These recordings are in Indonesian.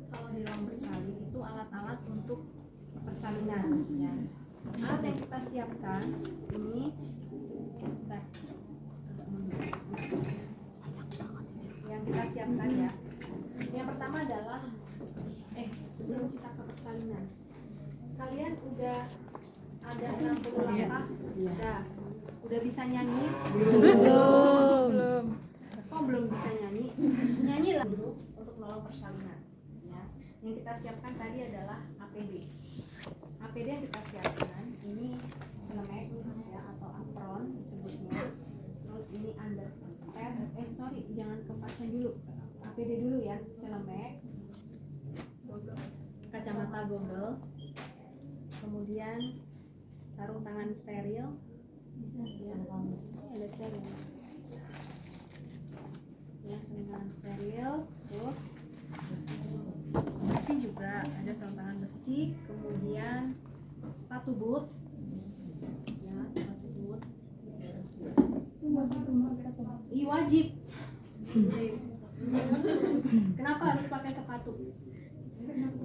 kalau di ruang bersalin itu alat-alat untuk persalinan ya. Alat yang kita siapkan ini yang kita siapkan ya. Yang pertama adalah sebelum kita ke persalinan, kalian udah ada 60 langkah? Udah bisa nyanyi? Belum. Kok belum bisa nyanyi? Nyanyilah dulu untuk menolong persalinan ya. Yang kita siapkan tadi adalah APD. APD yang kita siapkan ini celemek ya, atau apron disebutnya. Terus ini jangan kepasnya dulu. APD dulu ya, celemek, kacamata goggle, kemudian sarung tangan steril ya, ada steril ya, sarung tangan steril, terus besi juga, ada sarung tangan besi, kemudian sepatu boot ya, sepatu boot wajib. Kenapa harus pakai sepatu?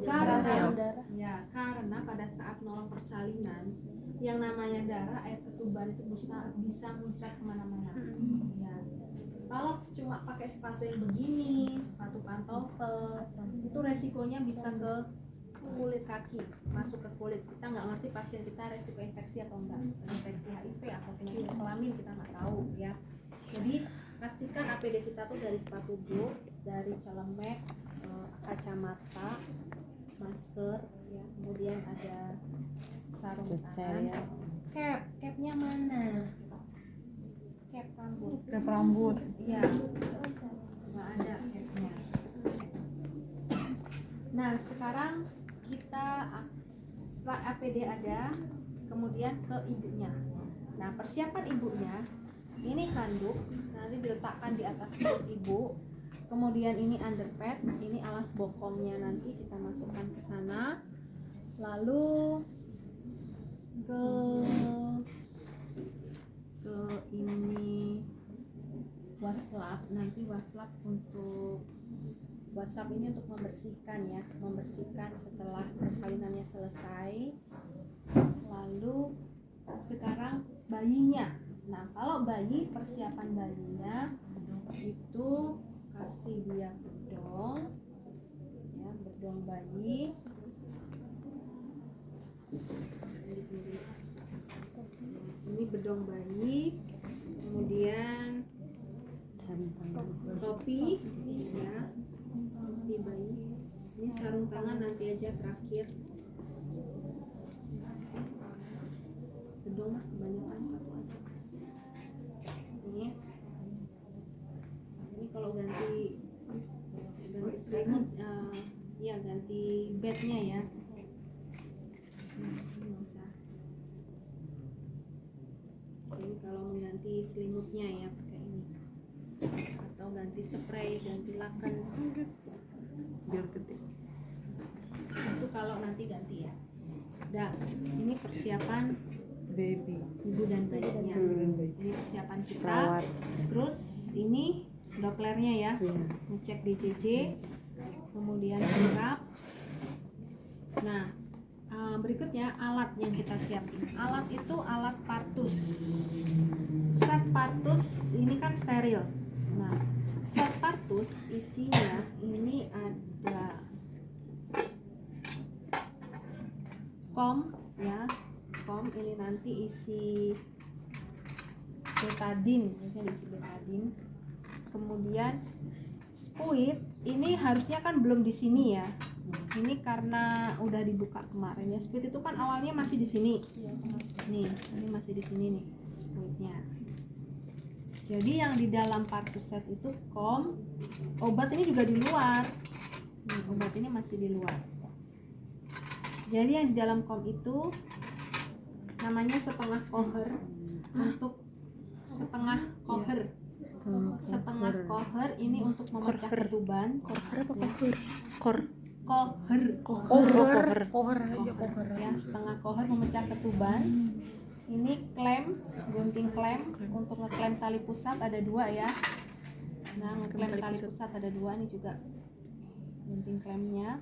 Karena pada saat nolong persalinan yang namanya darah, air ketuban itu bisa muncrat kemana-mana ya. Kalau cuma pakai sepatu yang begini, sepatu pantofel, itu resikonya bisa ke kulit kaki, masuk ke kulit. Kita nggak ngerti pasien kita resiko infeksi atau enggak, infeksi HIV atau penyakit kelamin kita nggak tahu ya. Jadi pastikan APD kita tuh dari sepatu boot, dari celemek, kacamata, masker ya, kemudian ada sarung tangan, capnya mana? Cap rambut ya, nggak ada capnya. Nah sekarang kita setelah APD ada, kemudian ke ibunya. Nah persiapan ibunya, ini handuk nanti diletakkan di atas perut ibu, kemudian ini underpad, ini alas bokongnya nanti kita masukkan ke sana, lalu ke ini waslap, nanti waslap ini untuk membersihkan ya, membersihkan setelah persalinannya selesai. Lalu sekarang bayinya. Nah kalau bayi, persiapan bayinya itu kasih dia bedong ya, bedong bayi. Ini bedong bayi, kemudian topi ya, topi bayi. Ini sarung tangan nanti aja terakhir. Bedong kebanyakan satu aja. Ini kalau ganti selimut ya, ganti bednya ya. Ini kalau mengganti selimutnya ya pakai ini, atau ganti spray, ganti laken biar gede. Itu kalau nanti ganti ya. Dah, ini persiapan baby, ibu dan bayinya. Ini persiapan kita. Terus ini Dopplernya ya, ngecek DJJ, kemudian kirap. Nah berikutnya alat yang kita siapin. Alat itu alat partus. Set partus ini kan steril. Nah set partus isinya ini ada kom ya, kom ini nanti isi betadine, biasanya diisi betadine. Kemudian spuit ini harusnya kan belum di sini ya. Ini karena udah dibuka kemarin ya. Spuit itu kan awalnya masih di sini. Nih, ini masih di sini nih spuitnya. Jadi yang di dalam partus set itu kom, obat ini juga di luar. Nih, obat ini masih di luar. Jadi yang di dalam kom itu namanya setengah koher, untuk setengah koher. Setengah koher ini untuk memecah ketuban. Koher ya, setengah koher memecah ketuban. Ini klem, gunting klem untuk ngeklem tali pusat ada 2 ya. Nah ngeklem tali pusat ada 2 nih juga. gunting klemnya.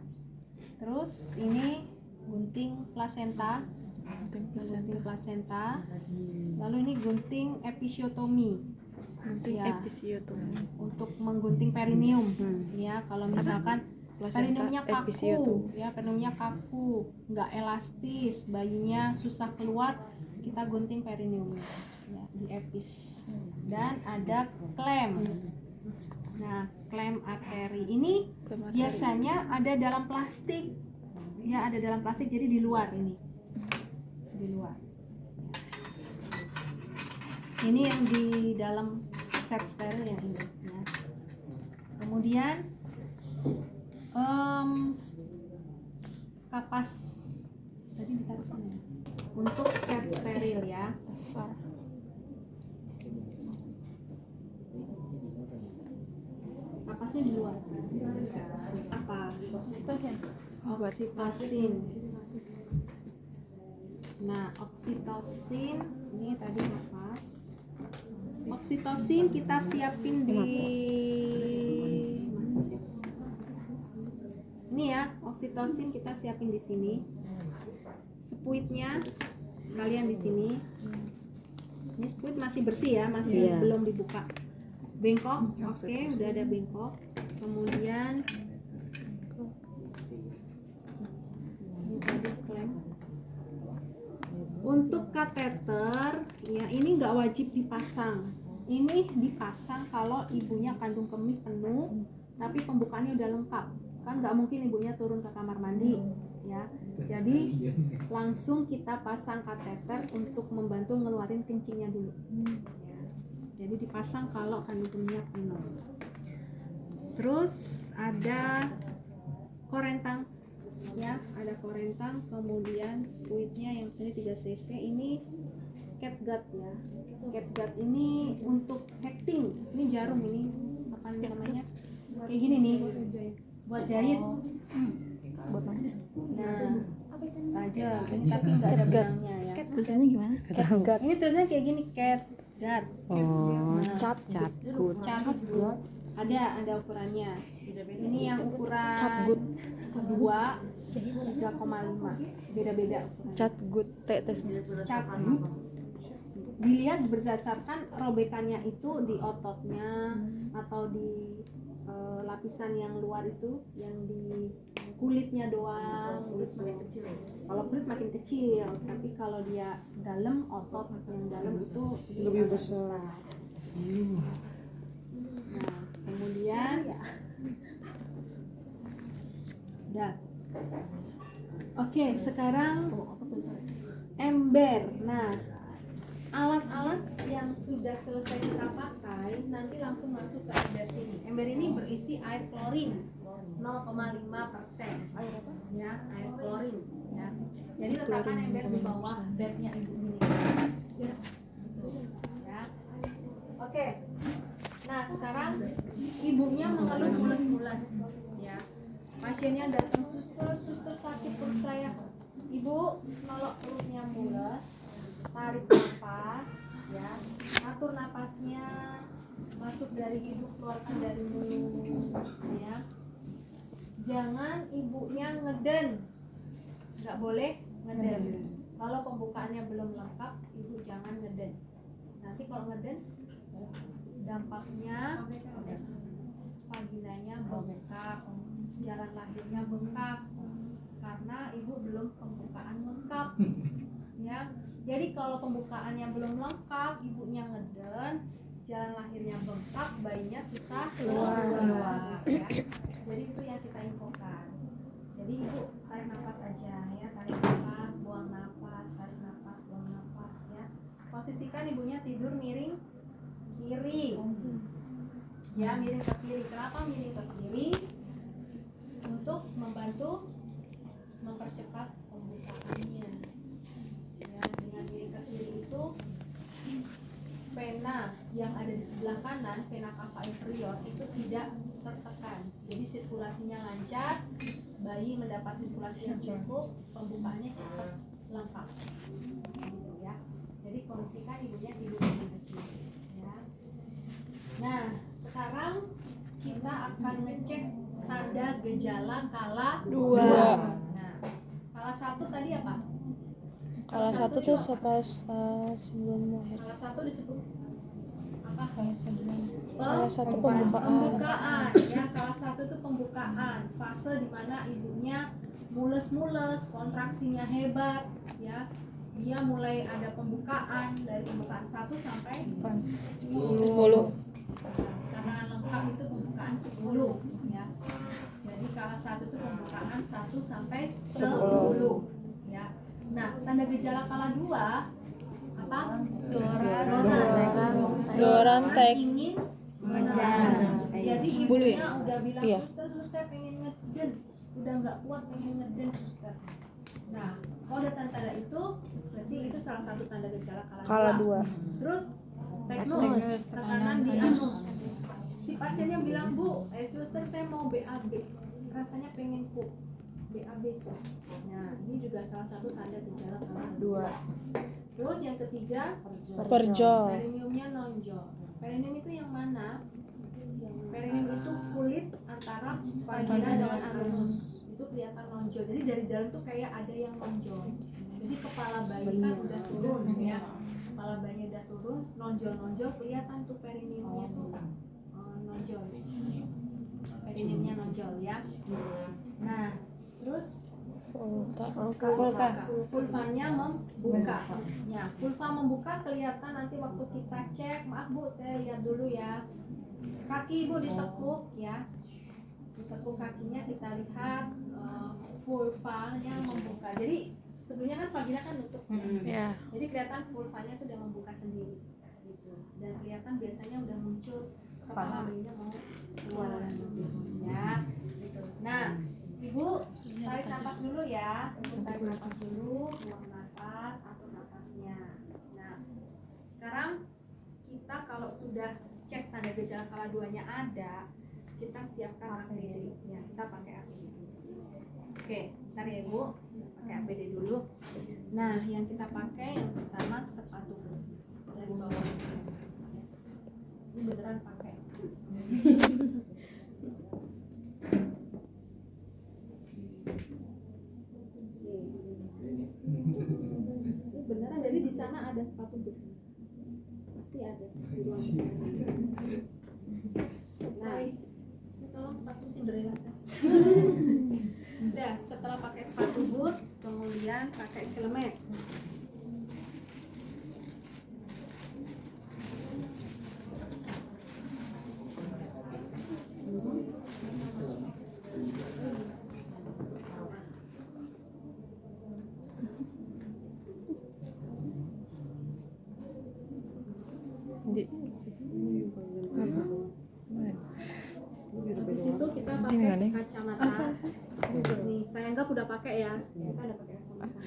Terus ini gunting plasenta, lalu ini gunting episiotomi, untuk menggunting perineum. Ya, kalau misalkan perineumnya kaku, nggak elastis, bayinya susah keluar, kita gunting perineumnya, ya, di epis. Dan ada klem. Nah, klem arteri ini biasanya ada dalam plastik, ya, ada dalam plastik, jadi di luar ini, di luar. Ini yang di dalam set steril yang ini. Ya. Kemudian kapas tadi ditaruh sana ya. Untuk set steril ya. Kapasnya di luar. Apa? Oksitosin. Nah, oksitosin ini tadi kapas. Oksitosin kita siapin di mana sih? Ini ya, oksitosin kita siapin di sini. Spuitnya sekalian di sini. Ini spuit masih bersih ya, masih belum dibuka. Bengkok, oke, udah ada bengkok. Kemudian ini tadi klem. Untuk kateter, ya ini nggak wajib dipasang. Ini dipasang kalau ibunya kandung kemih penuh, tapi pembukaannya udah lengkap. Kan nggak mungkin ibunya turun ke kamar mandi, ya. Jadi langsung kita pasang kateter untuk membantu ngeluarin kencingnya dulu. Ya. Jadi dipasang kalau kandung kemihnya penuh. Terus ada korentang. Ya, ada korentang, kemudian spuitnya yang ini 3 cc, ini catgut ya. Catgut ini untuk hecting, ini jarum, ini apa namanya, kayak gini nih, buat jahit. Buat mana? Nah, tajam, ini tapi nggak ada benangnya ya. Tulisannya gimana? Catgut. Ini tulisannya kayak gini, catgut. Catgut. Catgut. Ada ukurannya. Ini yang ukuran Catgut 3,5, beda-beda. Catgut, Catgut dilihat berdasarkan robekannya itu di ototnya atau di lapisan yang luar itu, yang di kulitnya doang. Kulit makin kecil. Kalau kulit makin kecil, tapi kalau dia dalam, otot yang dalam itu lebih besar. Nah, kemudian udah. Oke, sekarang ember. Nah, alat-alat yang sudah selesai kita pakai nanti langsung masuk ke ember sini. Ember ini berisi air klorin 0,5%. Ya, air klorin ya. Jadi letakkan ember di bawah bednya ibu ini. Ya. Oke. Nah, sekarang ibunya mengeluh mules-mules ya. Pasiennya datang, suster sakit perut saya. Ibu nolok perutnya mules, tarik nafas ya, atur nafasnya, masuk dari hidung keluarkan dari mulut ya. Jangan ibunya ngeden, nggak boleh ngeden. Kalau pembukaannya belum lengkap, ibu jangan ngeden. Nanti kalau ngeden dampaknya vaginanya bengkak, jalan lahirnya bengkak karena ibu belum pembukaan lengkap ya. Jadi kalau pembukaannya belum lengkap, ibunya ngeden, jalan lahirnya bengkak, bayinya susah keluar ya. Jadi itu yang kita infokan. Jadi ibu tarik nafas aja ya, tarik nafas, buang nafas, tarik nafas, buang nafas ya. Posisikan ibunya tidur miring kiri ya, miring ke kiri. Kenapa miring ke kiri? Untuk membantu mempercepat pembukaannya ya. Dengan miring ke kiri itu vena yang ada di sebelah kanan, vena cava inferior itu tidak tertekan, jadi sirkulasinya lancar, bayi mendapat sirkulasi yang cukup, pembukaannya cepat lengkap gitu ya. Jadi kondisikan ibunya tidur miring ke kiri ya. Nah, sekarang kita akan ngecek tanda gejala kala 2. Nah, kala 1 tadi apa? Kala 1 tuh sebelum lahir. Kala 1 disebut apa? Kala 1 pembukaan. Ya, kala 1 itu pembukaan, fase dimana ibunya mules-mules, kontraksinya hebat, ya. Dia mulai ada pembukaan dari pembukaan 1 sampai 10. Katakan lengkap itu pembukaan 10, ya. Jadi kala 1 itu pembukaan 1 sampai 10, ya. Nah, tanda gejala kala 2 apa? Dorantek. Ingin mengejar. Jadi ibunya udah bilang, Iya. suster saya pengen ngeden, udah nggak kuat pengen ngeden suster. Nah, kalau ada tanda-tanda itu, berarti itu salah satu tanda gejala kala 2. Terus teknus, tekanan di anus. Si pasiennya bilang, Bu, suster saya mau BAB, rasanya pengen pup. BAB sus. Nah, ini juga salah satu tanda gejala kala 2. Terus yang ketiga, Perjol. perineumnya nonjol. Perineum itu yang mana? Perineum itu kulit antara vagina dengan anus. Itu kelihatan nonjol. Jadi dari dalam tuh kayak ada yang nonjol. Jadi kepala bayi kan udah turun, ya. Kepala bayi udah turun, nonjol-nonjol kelihatan tuh perineumnya tuh nonjol. Perineumnya nonjol, ya. Nah, terus vulvanya membuka. Ya, vulva membuka kelihatan nanti waktu kita cek. Maaf Bu, saya lihat dulu ya. Kaki Ibu ditekuk, ya. Ditekuk kakinya, kita lihat vulvanya membuka. Jadi sebelumnya kan vagina kan nutup. Ya. Jadi kelihatan vulvanya tuh udah membuka sendiri gitu. Dan kelihatan biasanya udah muncul kepala bayinya mau keluar, ya. Gitu. Nah, Ibu tarik nafas dulu ya. Ibu tarik nafas dulu, buang nafas, atur nafasnya. Nah, sekarang kita kalau sudah cek tanda gejala kala 2-nya ada, kita siapkan APD. Ya, kita pakai APD. Oke, bentar ya Ibu. Pakai APD dulu. Nah, yang kita pakai yang pertama sepatu boot dari bawah. Ini beneran pakai. Ini beneran, jadi di sana ada sepatu boot. Pasti ada di ruang kesana. Nah, ini tolong sepatu Cinderella saya. Udah, setelah pakai sepatu boot, kemudian pakai celemek. Habis itu kita pakai kacamata. Nih, saya anggap udah pakai ya. Kita udah pakai kacamata.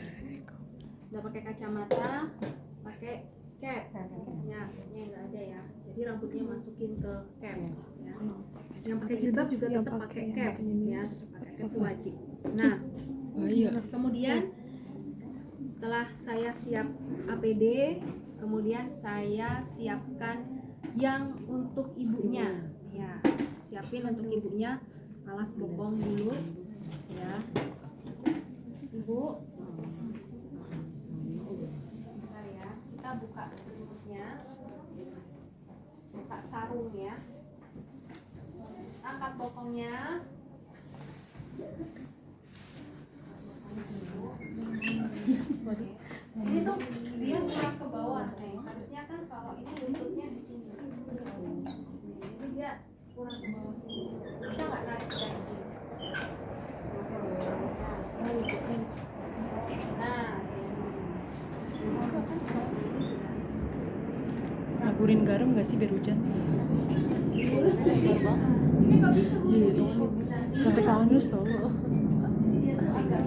Udah pakai kacamata, pakai cap. Ya, capnya nggak ada ya. Jadi rambutnya masukin ke cap. Ya. Yang pakai jilbab juga tetap pakai cap. Ya, pakai cap itu wajib. Nah, kemudian setelah saya siap APD, kemudian saya siapkan yang untuk ibunya. Ya, siapin untuk ibunya alas bokong dulu, ya. Ibu, bentar ya, kita buka selimutnya, buka sarungnya, angkat bokongnya. Ini tuh dia kurang ke bawah nih. Harusnya kan kalau ini lututnya di sini. Jadi dia kurang ke bawah sini. Bisa nggak narik dari sini? Nah, Naburin garam nggak sih biar hujan? ini nggak bisa. Iya, sampai ke anus tau. Dia tuh agak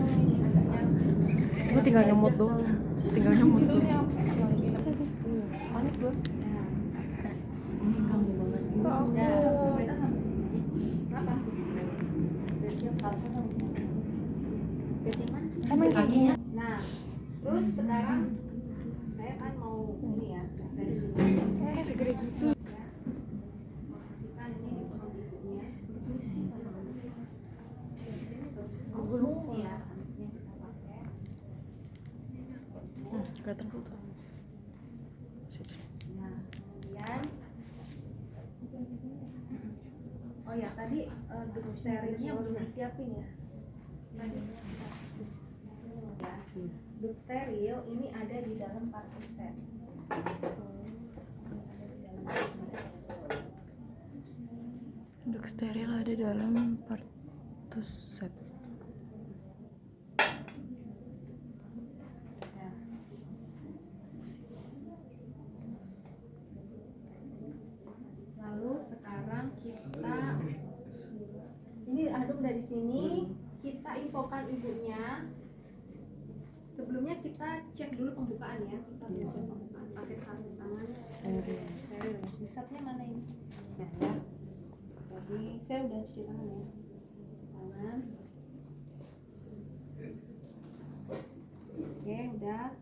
Cuma tinggal nyemot doang. Tinggal nyemot tuh. Panik gue. Ini kamu banget. Ya, sepeda sama sini. Kenapa? Dari siap harusnya sama sini. Bed yang mana sih? Emang kakinya? Nah, terus sekarang saya kan mau ini ya, dari sini. Segede gitu. Ya, posisikan ini di perut ibunya. konsumsi ya yang kita pakai. Kelihatan kok tuh. Nah, kemudian oh ya tadi duk sterilnya belum disiapin ya. Ya, duk steril ini ada di dalam kartu set. Duk steril ada dalam partus set. Ya. Lalu sekarang kita ini aduk dari sini, kita infokan ibunya. Sebelumnya kita cek dulu pembukaan ya. Kita cek pembukaan pakai sarung tangan steril. Pusatnya mana ini? Nah, ya. Jadi saya udah cuci tangan ya. Tangan. Oke, udah.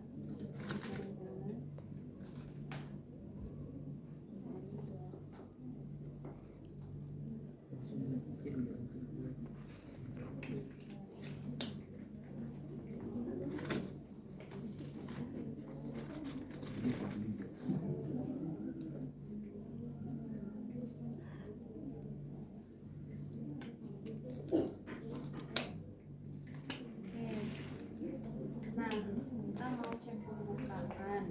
Nah, kita mau cek pembukaan.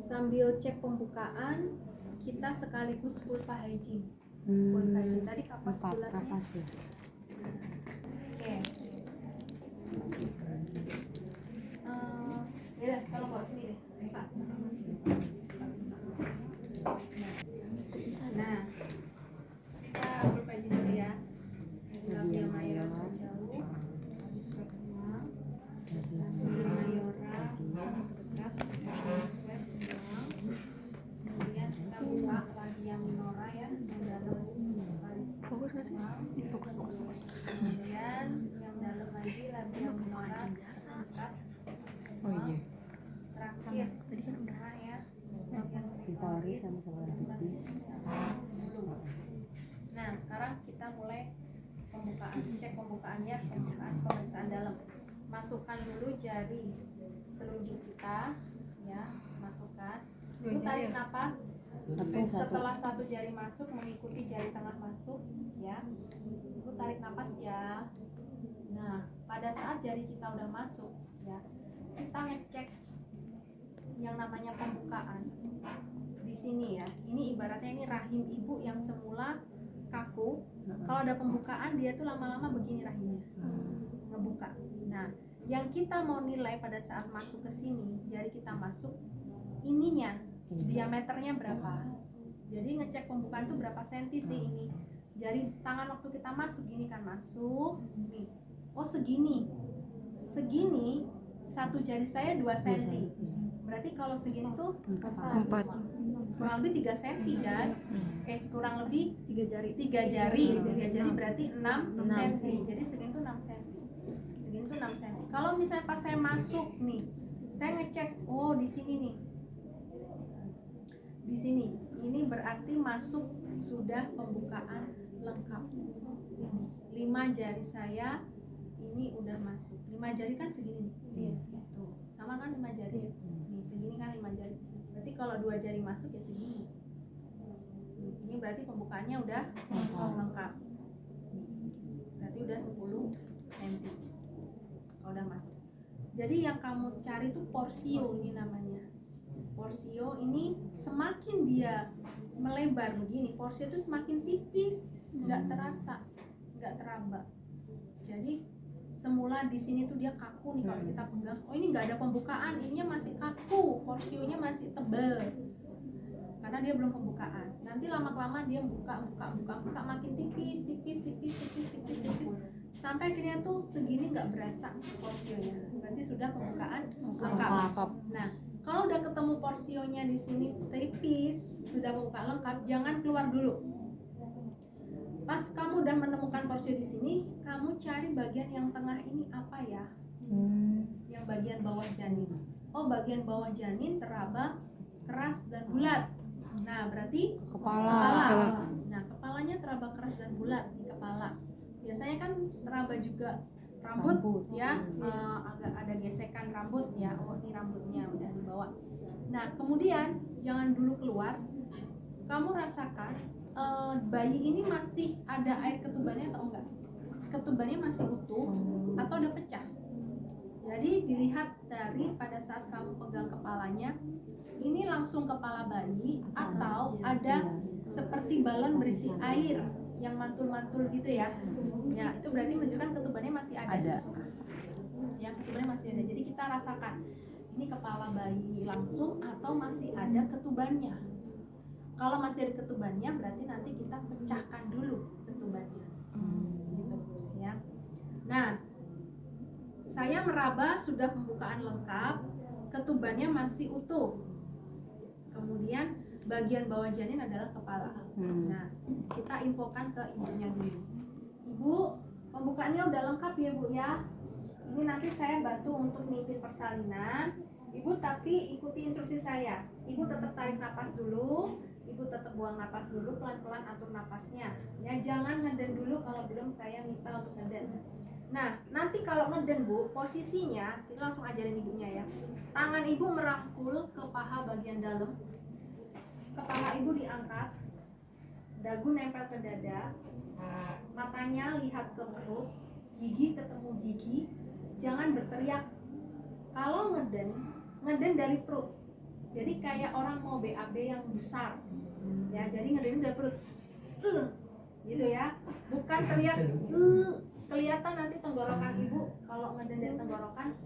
Sambil cek pembukaan, kita sekaligus vulva hygiene. Vulva hygiene tadi kapas bulatnya. ya. Oke. Ya, tolong bawa sini deh, Pak. Nah, kita vulva hygiene dulu ya. Labia mayora jauh, habis swab buang. Labia mayora dekat, habis swab buang. Kemudian kita buka labia minora ya, yang dalam garis Fokus nggak sih? buang. Fokus. Kemudian yang dalam lagi labia minora dekat. Oh iya. Terakhir Tadi kan udah. ya. Ditawari sama tipis. Nah, sekarang kita mulai pembukaan, cek pembukaannya, pembukaan pemeriksaan dalam. Masukkan dulu jari telunjuk kita, ya, masukkan. Lalu tarik napas. Setelah satu jari masuk, mengikuti jari tengah masuk, ya. Lalu tarik napas ya. Nah, pada saat jari kita udah masuk, ya, kita ngecek yang namanya pembukaan. Di sini ya, ini ibaratnya ini rahim ibu yang semula kaku. Kalau ada pembukaan dia tuh lama-lama begini rahimnya, ngebuka. Nah, yang kita mau nilai pada saat masuk ke sini, jari kita masuk, ininya diameternya berapa. Jadi ngecek pembukaan tuh berapa senti sih ini. Jari tangan waktu kita masuk gini kan masuk, nih. Oh segini, segini satu jari saya 2 senti. Berarti kalau segini tuh 4. kurang lebih 3 senti kan? Kurang lebih 3 jari berarti 6 senti. Jadi segini tuh 6 senti. Segini tuh 6 senti. Kalau misalnya pas saya masuk nih, saya ngecek, oh di sini nih. Di sini. Ini berarti masuk sudah pembukaan lengkap. 5 jari saya ini udah masuk. 5 jari kan segini nih. Tuh. Sama kan 5 jari? Nih, segini kan 5 jari. Berarti kalau 2 jari masuk ya segini. Ini berarti pembukaannya udah lengkap. Berarti udah 10 cm. Kalau udah masuk. Jadi yang kamu cari tuh porsio ini namanya. Porsio ini semakin dia melebar begini, porsio itu semakin tipis, nggak terasa, nggak teraba. Jadi semula di sini tuh dia kaku nih kalau kita pegang. Oh ini nggak ada pembukaan, ininya masih kaku, porsionya masih tebal. Karena dia belum pembukaan. Nanti lama-kelamaan dia buka makin tipis, sampai akhirnya tuh segini nggak berasa porsionya. Berarti sudah pembukaan lengkap. Nah, kalau udah ketemu porsionya di sini tipis, sudah pembukaan lengkap, jangan keluar dulu. Pas kamu udah menemukan porsio di sini, kamu cari bagian yang tengah ini apa ya? Yang bagian bawah janin. Oh, bagian bawah janin teraba, keras dan bulat. Nah, berarti kepala. Nah, kepalanya teraba keras dan bulat. biasanya kan teraba juga rambut ya, agak ada gesekan rambut ya. Oh, ini rambutnya udah dibawa. Nah, kemudian jangan dulu keluar. Kamu rasakan bayi ini masih ada air ketubannya atau enggak? Ketubannya masih utuh atau udah pecah? Jadi dilihat dari pada saat kamu pegang kepalanya, ini langsung kepala bayi atau ada seperti balon berisi air yang mantul-mantul gitu ya. Ya, itu berarti menunjukkan ketubannya masih ada. Ya, ketubannya masih ada. Jadi kita rasakan ini kepala bayi langsung atau masih ada ketubannya. Kalau masih ada ketubannya berarti nanti kita pecahkan dulu ketubannya. Gitu ya. Nah, saya meraba sudah pembukaan lengkap, ketubannya masih utuh. Kemudian bagian bawah janin adalah kepala. Nah, kita infokan ke ibunya dulu. Ibu, pembukaannya udah lengkap ya Bu ya. Ini nanti saya bantu untuk mimpin persalinan. Ibu tapi ikuti instruksi saya. Ibu tetap tarik napas dulu. Ibu tetap buang napas dulu, pelan-pelan atur napasnya. Ya, jangan ngeden dulu kalau belum saya minta untuk ngeden. Nah, nanti kalau ngeden Bu, posisinya kita langsung ajarin ibunya ya. Tangan ibu merangkul ke paha bagian dalam. Kepala ibu diangkat, dagu nempel ke dada, matanya lihat ke perut, gigi ketemu gigi. Jangan berteriak. Kalau ngeden dari perut. Jadi kayak orang mau BAB yang besar. Ya, jadi ngeden dari perut. Gitu ya. Bukan teriak kelihatan nanti tenggorokan ibu kalau ngeden dari tenggorokan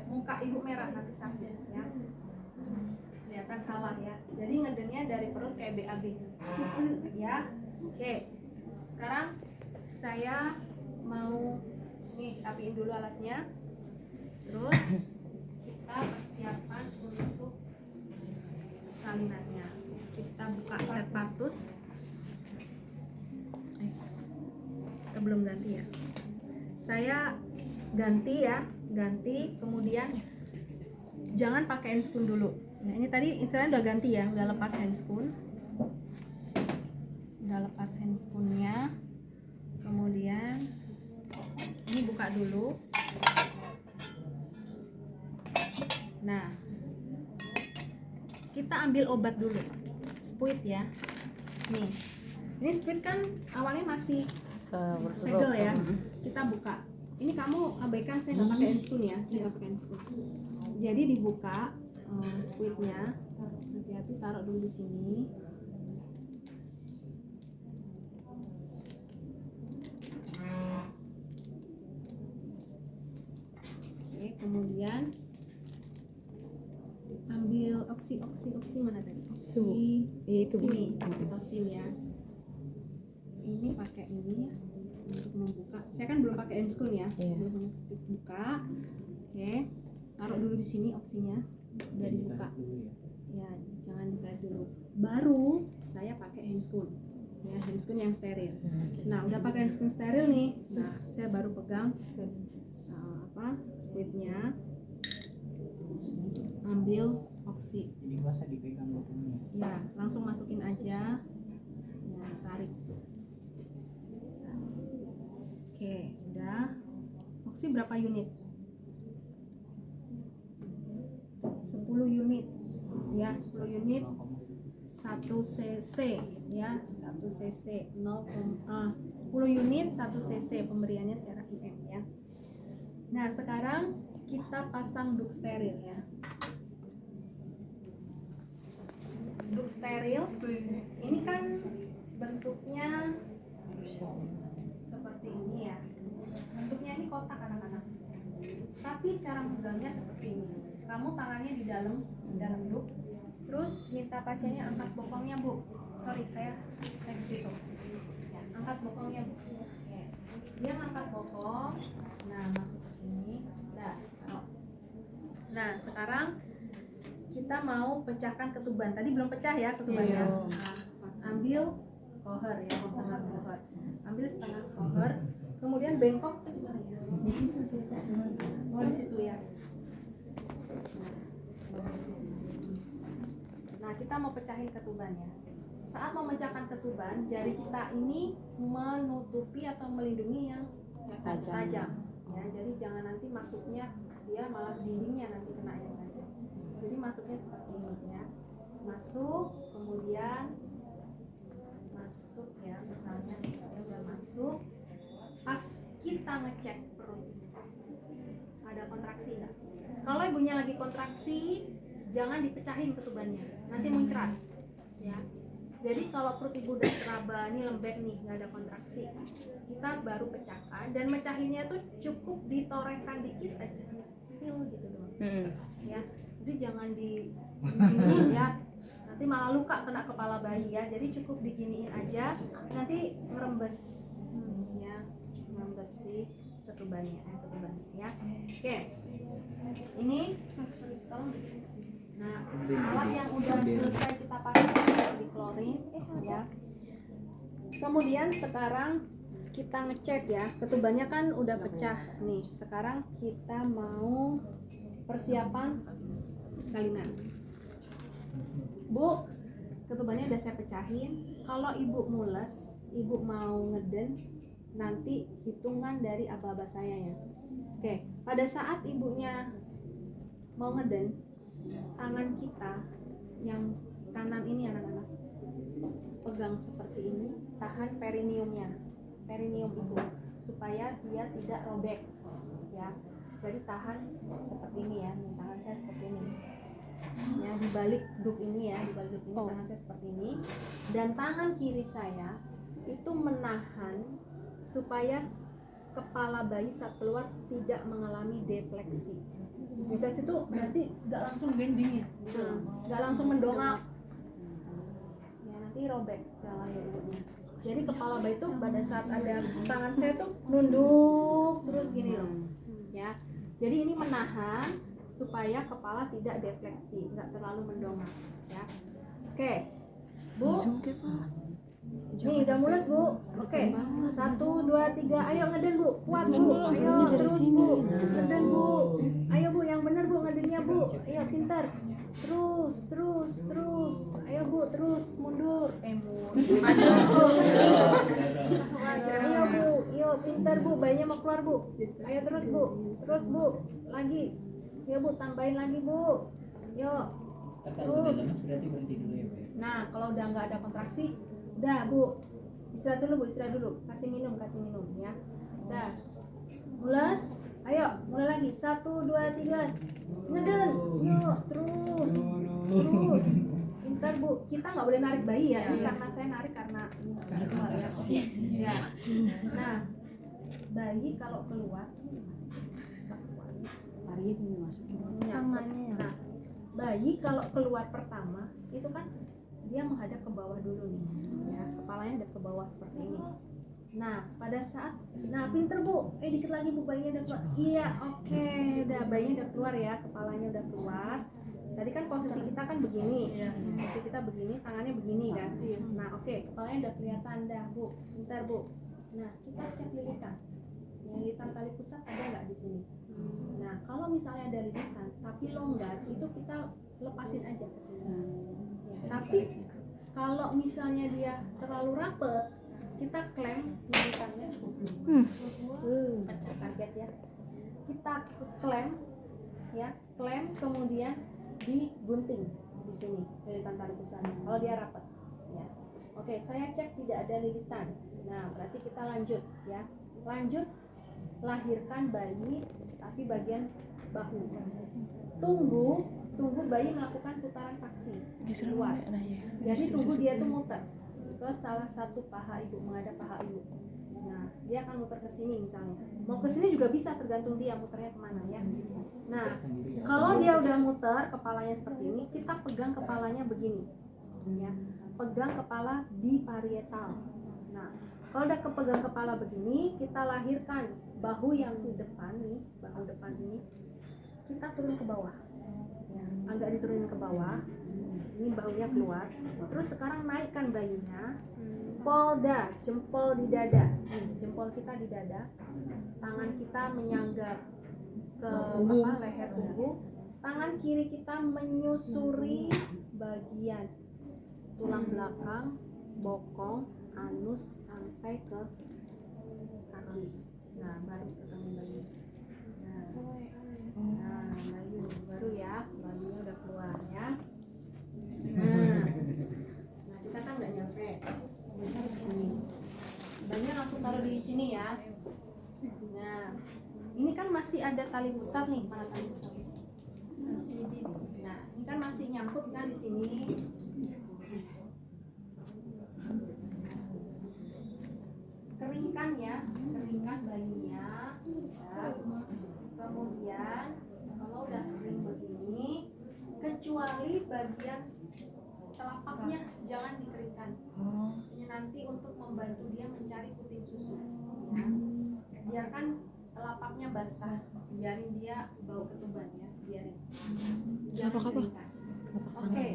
muka ibu merah nanti sakit ya. Kelihatan salah ya. Jadi ngedennya dari perut kayak BAB. Ya. Oke. Sekarang saya mau nih tapiin dulu alatnya. Terus kita persiapkan untuk salinannya. Kita buka set patus. Kita belum ganti ya. Saya ganti ya, kemudian jangan pakai handscoon dulu. Ya, ini tadi istilahnya udah ganti ya, udah lepas handscoon. Udah lepas handscoonnya. Kemudian ini buka dulu. Nah, kita ambil obat dulu. Spuit ya. Nih. Ini spuit kan awalnya masih segel ya. Kita buka. Ini kamu abaikan, saya nggak pakai handscoon ya. Saya nggak pakai handscoon. Jadi dibuka spuitnya. Hati-hati taruh dulu di sini. Oke, kemudian ambil oksi mana tadi? Itu Bu. Ini oksitosin ya. Ini pakai ini ya untuk membuka. Saya kan belum pakai handscoon ya. Belum buka. Oke. Taruh dulu di sini oksinya. Udah dibuka. Ya, jangan ditarik dulu. Baru saya pakai handscoon. Ya, handscoon yang steril. Nah, udah pakai handscoon steril nih. Nah, saya baru pegang spuitnya. Ambil oksi. Jadi nggak usah dipegang botolnya. Ya, langsung masukin aja. Nah, tarik. Oke, udah. Oksi berapa unit? 10 unit. Ya, 10 unit. 1 cc ya, 1 cc 10 unit 1 cc pemberiannya secara IM ya. Nah, sekarang kita pasang duk steril ya. Duk steril ini kan bentuknya seperti ini ya. Bentuknya ini kotak anak-anak. Tapi cara megangnya seperti ini. Kamu tangannya di dalam duk. Terus minta pasiennya angkat bokongnya Bu. Sorry, saya di situ. Ya, angkat bokongnya Bu. Oke. Dia ngangkat bokong. Nah, masuk ke sini. Nah, sekarang kita mau pecahkan ketuban. Tadi belum pecah ya ketubannya. Nah, ambil koher ya, setengah koher. Ambil setengah koher. Kemudian bengkok ke gimana ya? Di situ. Oh, di situ ya. Nah, kita mau pecahin ketubannya. saat memecahkan ketuban, jari kita ini menutupi atau melindungi yang tajam. Ya, jadi jangan nanti masuknya dia malah dindingnya nanti kena yang tajam. Jadi masuknya seperti ini ya. Masuk, kemudian masuk ya, misalnya kita udah masuk. Pas kita ngecek perut, ada kontraksi nggak? Kalau ibunya lagi kontraksi, jangan dipecahin ketubannya, nanti muncrat. Ya. Jadi kalau perut ibu udah seraba, ini lembek nih, nggak ada kontraksi, kita baru pecahkan dan mecahinnya tuh cukup ditorehkan dikit aja, pil gitu doang. Ya, jadi jangan diginiin ya, nanti malah luka kena kepala bayi ya. Jadi cukup diginiin aja, nanti ngerembes ya, ngerembes si ketubannya ya. Oke, ini tolong. Nah, alat yang udah selesai kita pakai di klorin ya. Kemudian sekarang kita ngecek ya, ketubannya kan udah pecah nih. Sekarang kita mau persiapan salinan. Bu, ketubannya udah saya pecahin. Kalau ibu mules, ibu mau ngeden, nanti hitungan dari aba-aba saya ya. Oke, pada saat ibunya mau ngeden, tangan kita yang kanan ini anak-anak pegang seperti ini, tahan perineumnya, perineum ibu, supaya dia tidak robek ya. Jadi tahan seperti ini ya, tangan saya seperti ini ya, di balik duk ini ya, di balik duk ini tangan saya seperti ini, dan tangan kiri saya itu menahan supaya kepala bayi saat keluar tidak mengalami defleksi. Defleksi itu berarti nggak langsung bending ya, nggak langsung mendongak ya, nanti robek jalan ya ibunya. Jadi kepala bayi itu pada saat ada tangan saya tuh nunduk terus gini loh ya. Jadi ini menahan supaya kepala tidak defleksi, nggak terlalu mendongak ya. Oke, Bu. Nih udah mulus Bu. Oke, 1, 2, 3, ayo ngeden Bu, kuat Bu, ayo terus Bu, ngeden Bu, ayo Bu, yang bener Bu ngedennya Bu, ayo pintar, terus, ayo Bu, terus mundur, mundur Bu, ayo Bu, ayo pintar Bu, bayinya mau keluar Bu, ayo terus Bu, lagi, ya Bu, tambahin lagi Bu, yuk, terus. Nah kalau udah nggak ada kontraksi, udah Bu, istirahat dulu Bu, istirahat dulu, kasih minum ya. Udah, mules, ayo mulai lagi, 1, 2, 3, ngeden, yuk, terus, pintar Bu. Kita nggak boleh narik bayi ya, ini karena saya narik karena keluar ya. Nah, bayi kalau keluar, nah, bayi kalau keluar pertama itu kan dia menghadap ke bawah dulu nih ya, kepalanya hadap ke bawah seperti ini. Nah pada saat, nah pinter Bu, dikit lagi Bu, bayinya udah keluar. Iya, oke, udah bayinya udah keluar ya, kepalanya udah keluar. Tadi kan posisi kita kan begini, posisi kita begini, tangannya begini kan. Nah oke, kepalanya udah kelihatan dah Bu, pintar Bu. Nah kita cek lilitan, lilitan tali pusat ada nggak di sini. Nah kalau misalnya ada lilitan tapi longgar, itu kita lepasin aja ke sini. Tapi kalau misalnya dia terlalu rapet, kita klem lilitannya. Kaget ya. Kita klem ya, klem kemudian digunting di sini lilitan tali pusatnya. Kalau dia rapet ya. Oke, saya cek tidak ada lilitan. Nah, berarti kita lanjut ya. Lanjut lahirkan bayi tapi bagian bahu. Tunggu bayi melakukan putaran paksi keluar. Jadi tunggu dia tuh muter ke salah satu paha ibu, menghadap paha ibu. Nah, dia akan muter ke sini misalnya. Mau ke sini juga bisa, tergantung dia muternya kemana ya. Nah, kalau dia udah muter kepalanya seperti ini, kita pegang kepalanya begini. Ya. Pegang kepala biparietal. Nah, kalau udah kepegang kepala begini, kita lahirkan bahu yang di depan nih, bahu depan ini. Kita turun ke bawah. Ya, agak diturunin ke bawah, ini bahunya keluar. Terus sekarang naikkan bayinya, polda, jempol di dada. Jempol kita di dada, tangan kita menyangga ke leher punggung, tangan kiri kita menyusuri bagian tulang belakang bokong, anus sampai ke kaki. Nah, baru ketemu bayi. Nah, baru ya, bayinya udah keluar ya. Nah, kita kan nggak nyampe. Bayinya langsung taruh di sini ya. Nah, ini kan masih ada tali pusat nih, mana tali pusat? Nah, ini kan masih nyangkut kan di sini. Keringkan ya, keringkan bayinya. Ya. Kemudian kalau udah kering begini, kecuali bagian telapaknya jangan dikeringkan. Ini nanti untuk membantu dia mencari puting susu. Ya. Biarkan telapaknya basah, biarin dia bau ketuban ya, biarin. Jangan keringkan. Oke.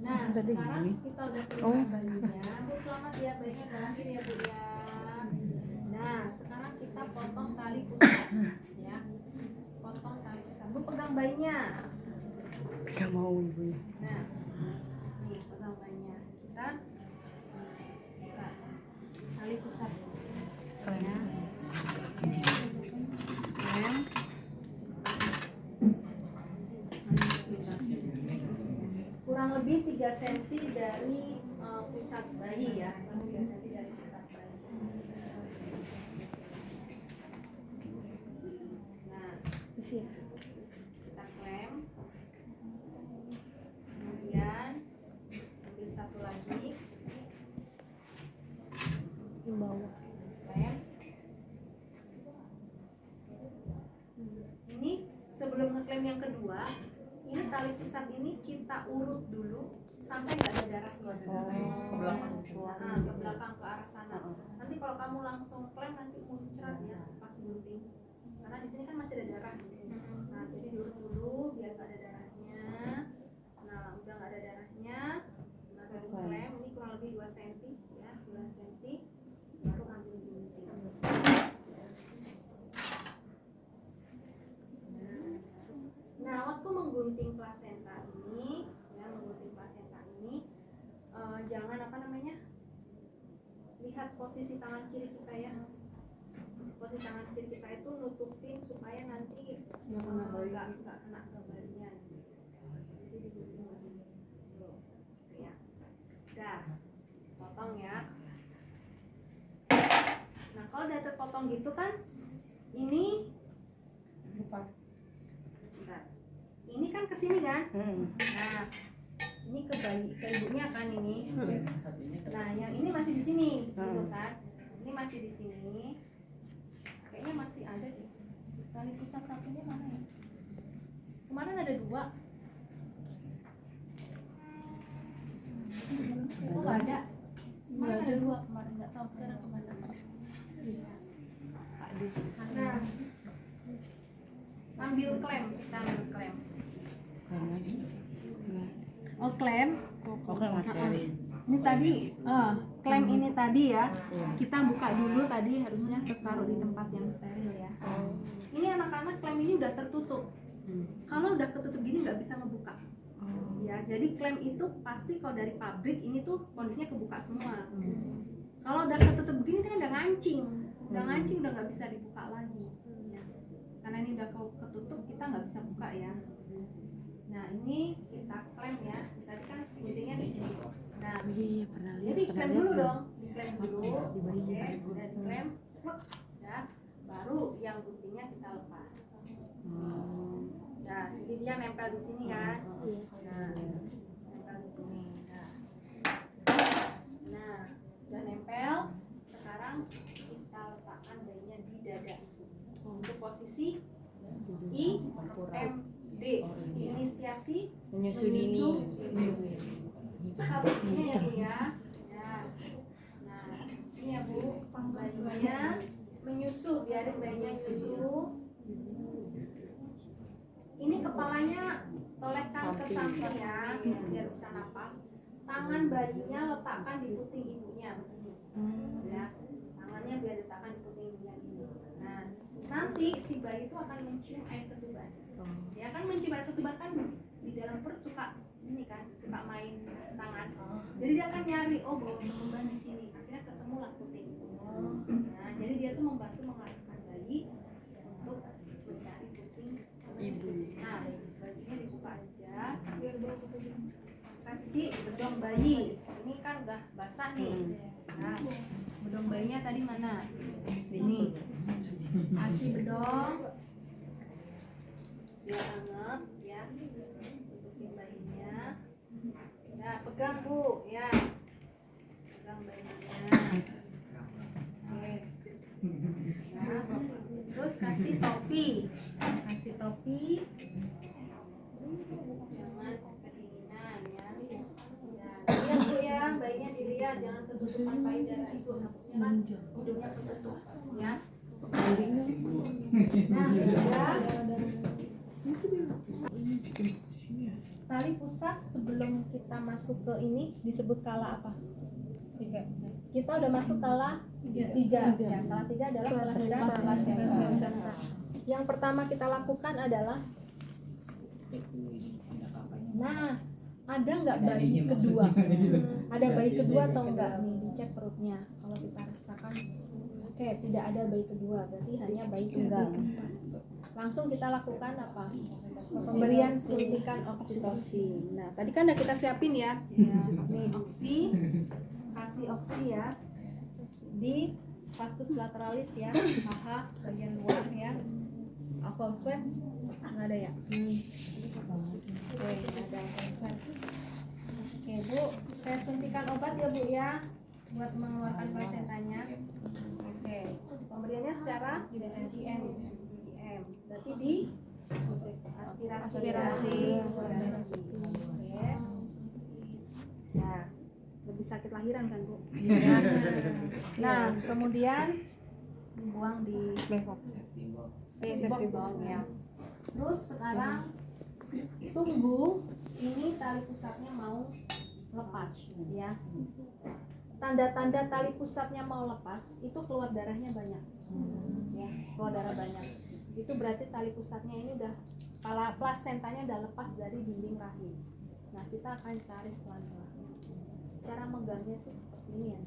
Nah, sekarang kita udah keringkan bayinya. Bu, selamat ya, bayinya udah lahir ya, Bu ya. Nah, sekarang kita potong tali pusat ya. Potong tali pusat. Bu, pegang bayinya. Gak mau ibu. Nah, nih pegang bayinya. Kita buka tali pusat. Ya. Lem. Kurang lebih 3 cm dari pusat bayi ya. Kurang lebih 3 cm dari pusat bayi. Nah, kita klem. Kemudian ambil satu lagi. Di bawah. Klem. Ini sebelum ngeklem yang kedua, ini tali pusat ini kita urut dulu sampai nggak ada darahnya. Ke belakang. Nah, ke belakang ke arah sana. Nanti kalau kamu langsung klem nanti muncrat ya pas gunting. Karena di sini kan masih ada darah. Nah, jadi diurut dulu biar nggak ada darahnya. Nah, udah nggak ada darahnya, nah baru klem. Ini kurang lebih 2 cm ya, 2 cm. Baru ambil gunting. Nah, waktu menggunting plasenta ini, ya menggunting plasenta ini, jangan apa namanya, lihat posisi tangan kiri kita ya. Posisi tangan kiri kita itu nutupin supaya nanti nggak kena ke bayinya. Jadi digunting begini, tuh, ya. Dah, potong ya. Nah, kalau udah terpotong gitu kan, ini bentar. Ini kan kesini kan? Nah, ini ke bayi, ke ibunya kan ini. Nah, yang ini masih di sini, gitu kan? Ini masih di sini. Kayaknya masih ada deh. Tali pusat satunya mana ya? Kemarin ada 2. Oh, nggak ada. Kemarin ada 2 kemarin, nggak tahu sekarang kemana. Nah, ambil klem, kita ambil klem. Oh, klem. Oke mas Erin. Ini tadi, klem ini tadi ya, kita buka dulu tadi, harusnya taruh di tempat yang steril ya. Ini anak-anak klem ini udah tertutup. Kalau udah ketutup gini nggak bisa ngebuka. Ya, jadi klem itu pasti kalau dari pabrik ini tuh kondisinya kebuka semua. Kalau udah ketutup begini kan udah ngancing, udah nggak bisa dibuka lagi. Ya. Karena ini udah ketutup, kita nggak bisa buka ya. Nah, ini kita klem ya. Tadi kan guntingnya di sini. Nah, Iya pernah lihat. jadi klem dulu dong, diklem dulu. Di bayinya. Oke, udah diklem, ya. Baru yang guntingnya kita lepas. Nah, jadi dia nempel di sini kan. Nah, nempel di sini. Nah, udah nempel. Sekarang kita letakkan bayinya di dada untuk posisi IMD, inisiasi Menyusu dini. Buka bayinya ya Bu ya. Nah, ini ya Bu, bayinya menyusu, biarin bayinya nyusu. Ini kepalanya tolekkan ke samping ya, biar bisa napas. Tangan bayinya letakkan di puting ibunya begini. Ya, tangannya biar diletakkan di puting ibunya ini. Nah, nanti si bayi itu akan mencium air ketuban. Ya kan, mencium air ketuban kan di dalam perut suka ini kan suka main tangan. Jadi dia akan nyari, oh bawa beban di sini. Akhirnya ketemu lah puting. Nah, jadi dia tuh membantu mengarahkan bayi untuk mencari puting ibu. Nah, bajunya dibuka aja. Kasih bedong bayi. Ini kan udah basah nih. Nah, bedong bayinya tadi mana? Ini. Kasih bedong. Biar hangat ya. Tutupin bayinya. Nah, pegang Bu, ya. Pegang bayinya. Oke. Nah, terus kasih topi. Kasih topi. Jangan kedinginan ya. Lihat Bu ya, bayinya dilihat, jangan ketutupan payudara ibu. Takutnya kan hidungnya ketutup ya. Nah, ya. Tali pusat sebelum kita masuk ke ini disebut kala apa? 3. Kita udah masuk kala 3. Ya, kala 3 adalah kelahiran plasenta. Yang pertama kita lakukan adalah Cek dulu ini ada apanya. nah, ada nggak bayi kedua? Ada bayi kedua atau enggak? Nih, dicek perutnya. Kalau kita rasakan, oke, tidak ada bayi kedua, berarti hanya bayi tunggal. Langsung kita lakukan apa? Pemberian suntikan oksitosin. Nah, tadi kan udah kita siapin ya. Nih, oksi, kasih oksi ya. Di vastus lateralis ya, paha bagian luar ya. Alcohol swab nggak ada ya? Oke, nggak ada alcohol swab. Oke Bu, saya suntikan obat ya Bu ya, buat mengeluarkan plasentanya. Oke, pemberiannya secara IM. Berarti di aspirasi. Oke. Nah, lebih sakit lahiran kan Bu? Nah, kemudian dibuang di safety box ya. Terus sekarang tunggu ini tali pusatnya mau lepas ya. Tanda-tanda tali pusatnya mau lepas itu keluar darahnya banyak. Ya, keluar darah banyak. Itu berarti tali pusatnya ini udah plasentanya udah lepas dari dinding rahim. Nah, kita akan tarik pelan-pelan. Cara megangnya tuh seperti ini ya.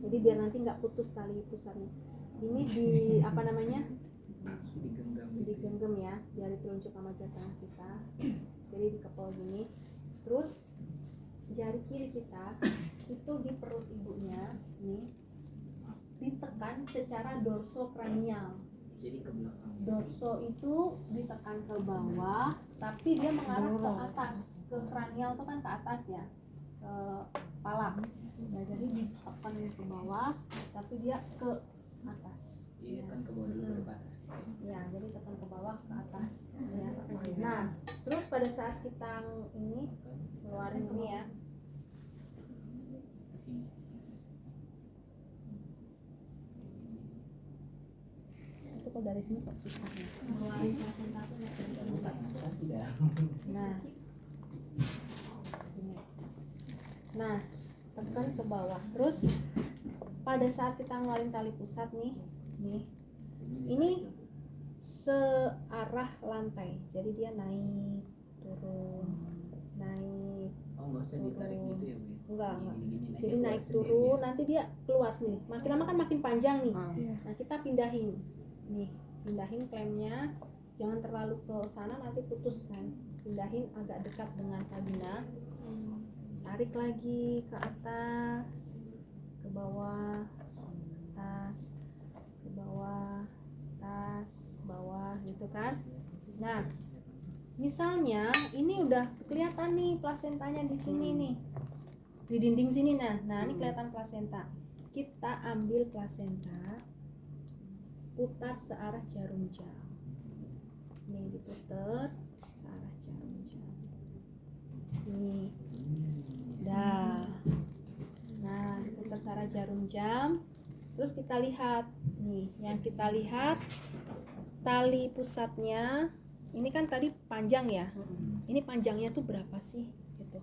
Jadi biar nanti nggak putus tali pusatnya. Ini di apa namanya? Digenggam ya, biar ditelunjuk sama jari tengah kita. Jadi dikepel gini. Terus jari kiri kita itu di perut ibunya nih ditekan secara dorsokranial. Jadi ke belakang. Dorso itu ditekan ke bawah, tapi dia mengarah ke atas. Ke kranial itu kan ke atas ya, ke kepala. Nah, jadi ditekan ke bawah, tapi dia ke atas. Jadi kan ke bawah dulu baru ke atas kita. Ya, jadi tekan ke bawah ke atas. Ya. Nah, terus pada saat kita ini keluarin ini ya, Sini. itu kok dari sini kok susah ya. Keluarin plasenta itu nggak bisa dibuka. Kan tidak. Nah, ini. Nah, tekan ke bawah. Terus pada saat kita ngeluarin tali pusat nih, ini searah lantai. Jadi dia naik, turun, naik. Oh, nggak usah ditarik gitu ya Bu? Enggak. Gini-gini aja Jadi keluar naik sendiri turun, ya. nanti dia keluar nih. Makin lama kan makin panjang nih. Nah, kita pindahin. Nih, pindahin klemnya. Jangan terlalu ke sana nanti putus kan. Pindahin agak dekat dengan vagina. Tarik lagi ke atas, ke bawah, atas, ke bawah, atas, bawah gitu kan. Nah, misalnya ini udah kelihatan nih plasentanya di sini nih. Di dinding sini nah ini kelihatan plasenta. Kita ambil plasenta, putar searah jarum jam. Nih diputar searah jarum jam. Nih. Dah. Nah, diputar searah jarum jam. Terus kita lihat nih, yang kita lihat tali pusatnya. Ini kan tadi panjang ya. Ini panjangnya tuh berapa sih? Gitu.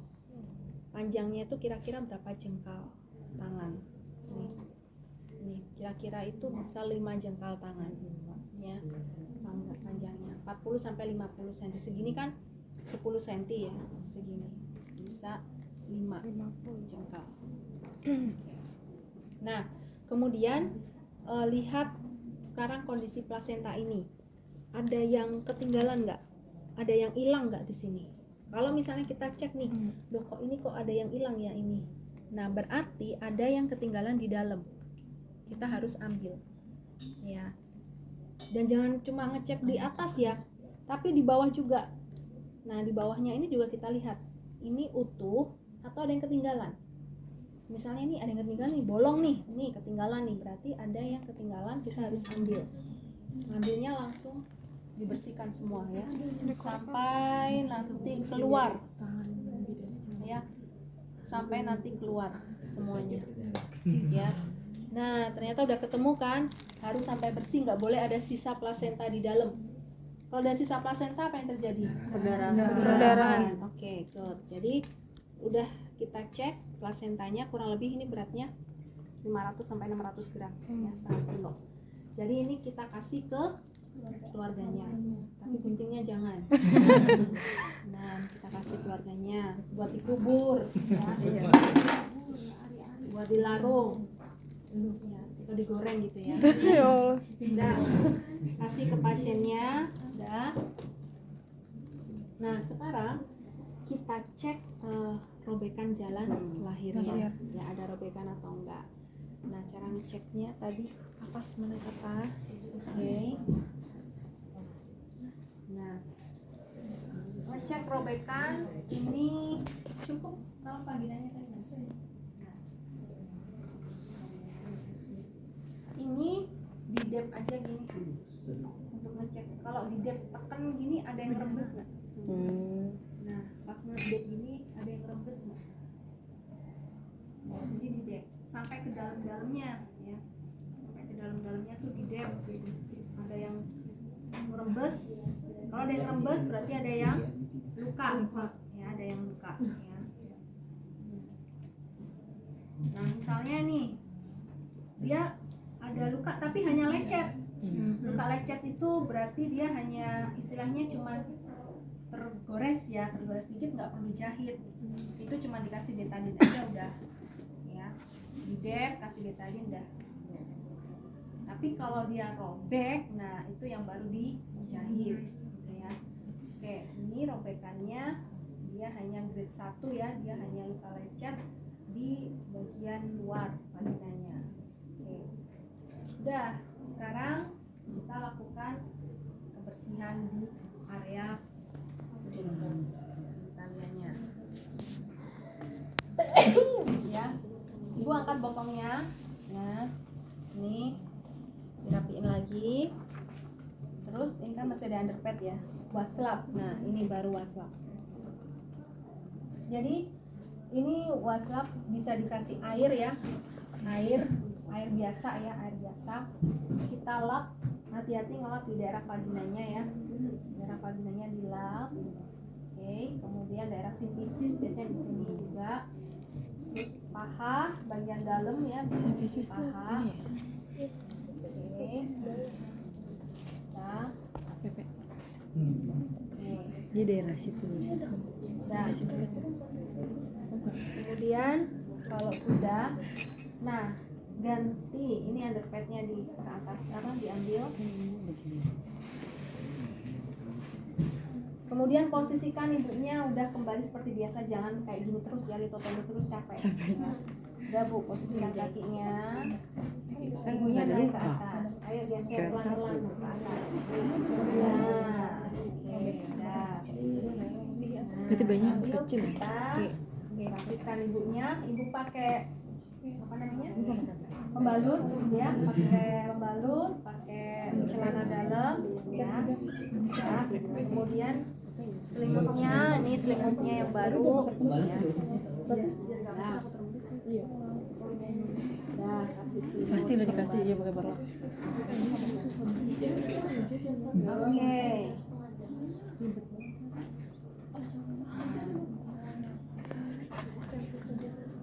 Panjangnya tuh kira-kira berapa jengkal tangan? Nih kira-kira itu bisa 5 jengkal tangan. Ya, atas panjangnya 40 sampai 50 cm. Segini kan 10 cm ya, segini bisa 5 jengkal. Nah, kemudian lihat sekarang kondisi plasenta ini. Ada yang ketinggalan nggak? Ada yang hilang nggak di sini? Kalau misalnya kita cek nih, loh kok ini kok ada yang hilang ya ini. Nah, berarti ada yang ketinggalan di dalam. Kita harus ambil. Ya. Dan jangan cuma ngecek di atas ya, tapi di bawah juga. Nah, di bawahnya ini juga kita lihat. Ini utuh atau ada yang ketinggalan. Misalnya ini ada yang ketinggalan nih, bolong nih. Ini ketinggalan nih, berarti ada yang ketinggalan, kita harus ambil. Ngambilnya langsung dibersihkan semua ya, sampai nanti keluar ya, sampai nanti keluar semuanya ya. Nah, ternyata udah ketemu kan, harus sampai bersih, nggak boleh ada sisa plasenta di dalam. Kalau ada sisa plasenta apa yang terjadi? Perdarahan. Oke, good. Jadi udah kita cek plasentanya, kurang lebih ini beratnya 500 sampai 600 gram ya, setengah kilo. Jadi ini kita kasih ke keluarganya, tapi guntingnya jangan. Nah, kita kasih keluarganya buat dikubur ya, buat dilarung ya, atau digoreng gitu ya. Udah kasih ke pasiennya, udah. Nah, sekarang kita cek robekan jalan lahirnya ya, ada robekan atau enggak. Nah, cara ngeceknya tadi kapas, mana kapas. Oke. Nah, ngecek robekan ini cukup kalau vaginanya tadi. Nah, ini di dep aja gini untuk ngecek. Kalau di dep tekan gini ada yang rembes nggak? Nah, pas ngedep gini ada yang rembes nggak? Jadi di dep sampai ke dalam-dalamnya ya, sampai ke dalam-dalamnya tuh di dep ada yang merembes. Kalau ada yang rembes berarti ada yang luka ya, ada yang luka ya. Nah, misalnya nih dia ada luka tapi hanya lecet. Luka lecet itu berarti dia hanya istilahnya cuma tergores ya, tergores sedikit, nggak perlu jahit. Itu cuma dikasih betadine aja udah ya, di dep kasih betadine udah. Tapi kalau dia robek, nah itu yang baru dijahit gitu ya. Oke, ini robekannya dia hanya grade 1 ya, dia hanya luka lecet di bagian luar vaginanya. Oke. Udah, sekarang kita lakukan kebersihan di area talianya. Ya, ibu angkat bokongnya. Nah, ini dirapiin lagi. Terus ini kan masih ada underpad ya, waslap. Nah, ini baru waslap. Jadi ini waslap bisa dikasih air ya, air biasa ya, air biasa. Kita lap, hati-hati ngelap di daerah vaginanya ya, daerah vaginanya dilap. Oke, kemudian daerah simfisis biasanya di sini juga. Paha bagian dalam ya, Simfisis tuh paha. ini ya. Oke. Nah, Pepe. Di daerah situ. nah, kemudian kalau sudah, nah ganti ini underpadnya di ke atas, sekarang diambil. Kemudian posisikan ibunya udah kembali seperti biasa, jangan kayak gini terus ya, litotoni terus capek. Nah, udah bu, posisikan kakinya, ibunya naik ke atas. Ayo geser pelan-pelan ke atas. Nah, oke, udah. Berarti bayinya Sambil kecil ya? kita rapikan ibunya, ibu pakai apa namanya? Pembalut ya, pakai pembalut, pakai celana dalam ya. Ya, kemudian selimutnya, ini selimutnya yang baru ya. Nah, nah, kasih selimut. Pasti udah dikasih ya pakai barang. Oke.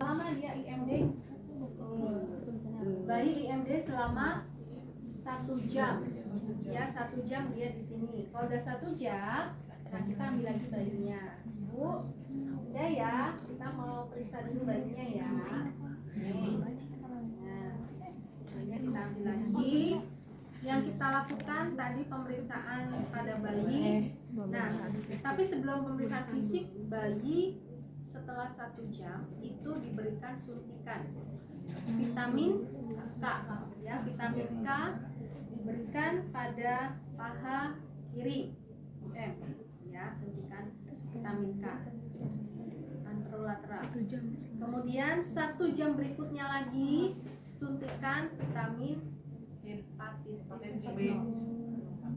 Selama dia IMD, bayi IMD selama 1 jam. Ya 1 jam dia di sini. Kalau udah 1 jam, nah kita ambil lagi bayinya. Bu, udah ya, kita mau periksa dulu bayinya ya. Nih. Nah, bayinya kita ambil lagi. Yang kita lakukan tadi pemeriksaan pada bayi. Nah, tapi sebelum pemeriksaan fisik bayi, setelah 1 jam itu diberikan suntikan vitamin K, ya vitamin K diberikan pada paha kiri, ya suntikan vitamin K anterolateral. Kemudian 1 jam berikutnya lagi suntikan vitamin hepatitis B,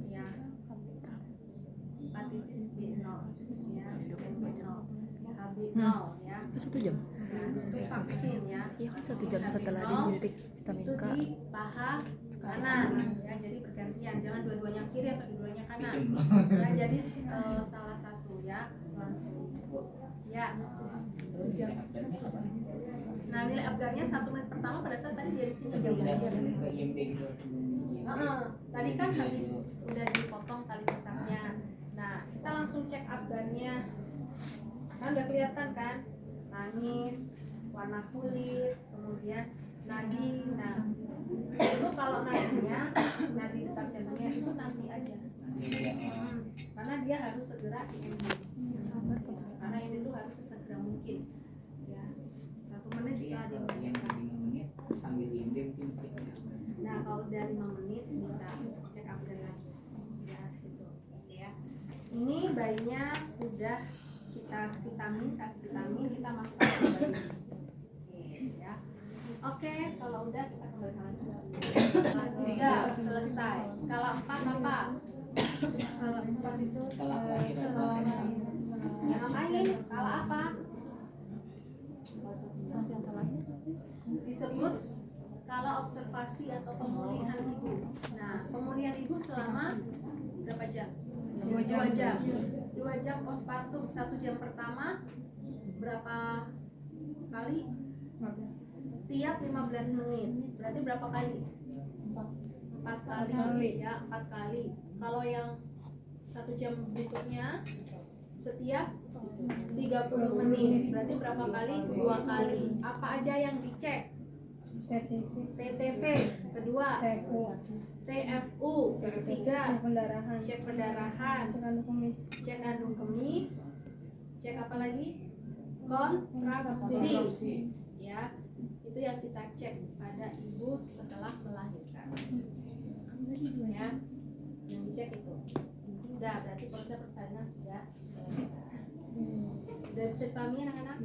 ya hepatitis B0, ya HB0 ya. 1 jam. Itu vaksin ya. Iya kan 1 jam setelah disuntik vitamin Itu K. di paha kanan ya, jadi bergantian, jangan dua-duanya kiri atau dua-duanya kanan ya, jadi salah satu ya, selang-seling ya. Nah nilai Apgarnya 1 menit pertama pada saat tadi dia di sini Sebelum ya. datang ke IMD gitu. Tadi kan habis udah dipotong tali pusatnya. Nah kita langsung cek Apgarnya, kan udah kelihatan kan, nangis, warna kulit, kemudian nadi. Nah itu kalau nadinya, nadi detak jantungnya itu nanti aja. Karena dia harus segera IMD. Karena ini tuh harus sesegera mungkin. Ya, 1 menit Jadi bisa yang dilakukan. 5 menit sambil IMD mungkin kita Nah kalau udah 5 menit bisa cek upgrade lagi. Ya gitu. Ya. Ini bayinya sudah kita vitamin, kasih vitamin, kita masukkan ke bayi. Oke, ya. Oke, kalau udah kita kembali lagi. Kalau 3 selesai. Kalau 4 apa? Kalau 4 itu setelah kelahiran ya ngapain? Kalau apa? Disebut kalau observasi atau pemulihan ibu. Nah, pemulihan ibu selama berapa jam? 2 jam. 2 jam postpartum. 1 jam pertama berapa kali? Tiap 15 menit. Berarti berapa kali? 4 kali. Ya, 4 kali. Kalau yang 1 jam berikutnya setiap 30 menit. Berarti berapa kali? 2 kali. Apa aja yang dicek? TTV, kedua TFU, ketiga cek pendarahan, cek kandung kemih, cek apa lagi? Kontraksi. Ya, itu yang kita cek pada ibu setelah melahirkan. Ya, yang dicek itu. Sudah, berarti proses persalinan sudah selesai. Udah bisa dipahami anak-anak?